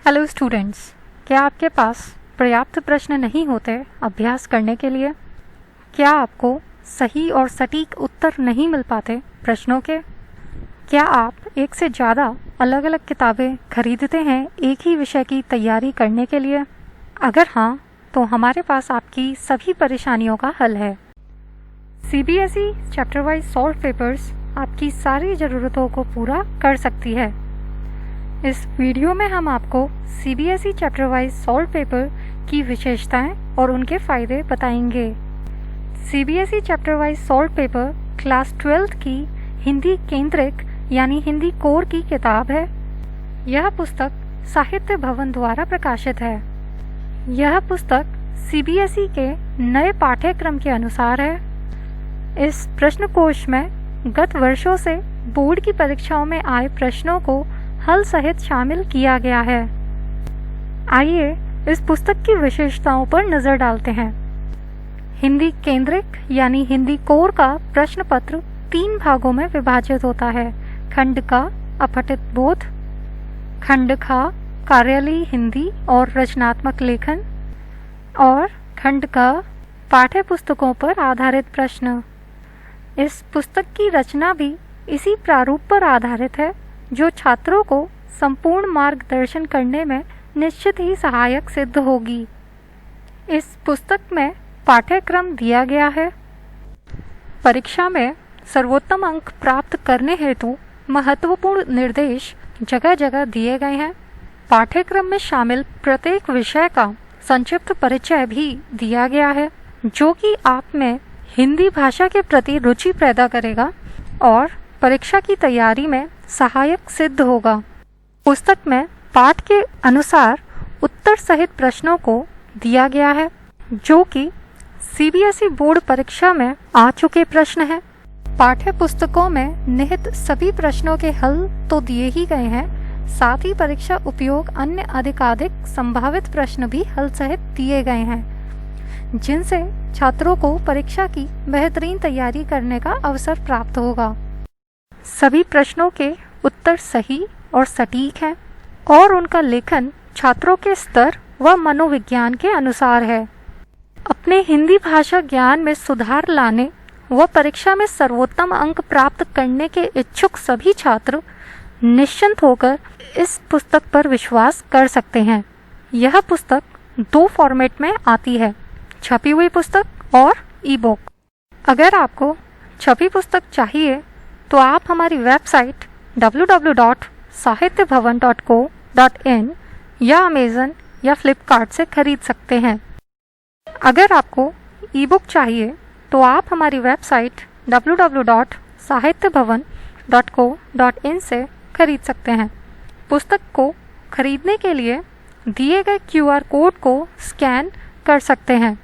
Hello students, क्या आपके पास पर्याप्त प्रश्न नहीं होते अभ्यास करने के लिए? क्या आपको सही और सटीक उत्तर नहीं मिल पाते प्रश्नों के? क्या आप एक से ज़्यादा अलग अलग किताबें खरीदते हैं एक ही विषय की तैयारी करने के लिए? अगर हाँ, तो हमारे पास आपकी सभी परेशानियों का हल है। CBSE chapter wise solve papers आपकी सारी ज़रूरतों को पूरा कर सकती है। इस वीडियो में हम आपको CBSE chapter wise solve paper की विशेषताएं और उनके फ़ायदे बताएंगे। CBSE chapter wise solve paper class 12 की हिंदी केंद्रिक यानी हिंदी कोर की किताब है। यह पुस्तक साहित्य भवन द्वारा प्रकाशित है। यह पुस्तक CBSE के नए पाठ्यक्रम के अनुसार है। इस प्रश्नकोश में गत वर्षों से बोर्ड की परीक्षाओं में आए प्रश्नों को हल सहित शामिल किया गया है। आइए इस पुस्तक की विशेषताओं पर नज़र डालते हैं। हिंदी केंद्रिक यानी हिंदी कोर का प्रश्न पत्र 3 भागों में विभाजित होता है। खंड का अपठित बोध, खंड का कार्यालयी हिंदी और रचनात्मक लेखन और खंड का पाठ्य पुस्तकों पर आधारित प्रश्न। इस पुस्तक की रचना भी इसी प्रारूप पर आधारित है जो छात्रों को संपूर्ण मार्गदर्शन करने में निश्चित ही सहायक सिद्ध होगी। इस पुस्तक में पाठ्यक्रम दिया गया है। परीक्षा में सर्वोत्तम अंक प्राप्त करने हेतु महत्वपूर्ण निर्देश जगह जगह दिए गए हैं। पाठ्यक्रम में शामिल प्रत्येक विषय का संक्षिप्त परिचय भी दिया गया है जो कि आप में हिंदी भाषा के प्रति रुचि पैदा करेगा और परीक्षा की तैयारी में सहायक सिद्ध होगा। पुस्तक में पाठ के अनुसार उत्तर सहित प्रश्नों को दिया गया है जो कि CBSE बोर्ड परीक्षा में आ चुके प्रश्न हैं। पाठ्य पुस्तकों में निहित सभी प्रश्नों के हल तो दिए ही गए हैं, साथ ही परीक्षा उपयोग अन्य अधिकाधिक संभावित प्रश्न भी हल सहित दिए गए हैं जिनसे छात्रों को परीक्षा की बेहतरीन तैयारी करने का अवसर प्राप्त होगा। सभी प्रश्नों के उत्तर सही और सटीक हैं और उनका लेखन छात्रों के स्तर व मनोविज्ञान के अनुसार है। अपने हिंदी भाषा ज्ञान में सुधार लाने व परीक्षा में सर्वोत्तम अंक प्राप्त करने के इच्छुक सभी छात्र निश्चिंत होकर इस पुस्तक पर विश्वास कर सकते हैं। यह पुस्तक 2 फॉर्मेट में आती है, छपी हुई पुस्तक और ई-बुक। अगर आपको छपी पुस्तक चाहिए तो आप हमारी वेबसाइट www.sahityaBhavan.co.in या अमेज़न या फ्लिपकार्ट से खरीद सकते हैं। अगर आपको ई-बुक चाहिए तो आप हमारी वेबसाइट www.sahityaBhavan.co.in से खरीद सकते हैं। पुस्तक को खरीदने के लिए दिए गए QR कोड को स्कैन कर सकते हैं।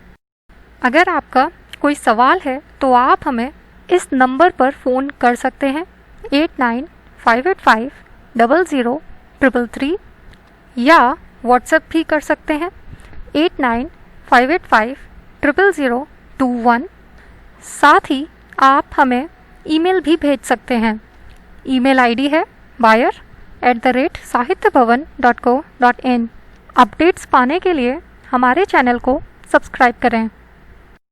अगर आपका कोई सवाल है तो आप हमें इस नंबर पर फ़ोन कर सकते हैं 8958500333 या व्हाट्सएप भी कर सकते हैं 8958500021। साथ ही आप हमें ईमेल भी भेज सकते हैं। ईमेल आईडी है buyer@sahityaBhavan.co.in। अपडेट्स पाने के लिए हमारे चैनल को सब्सक्राइब करें।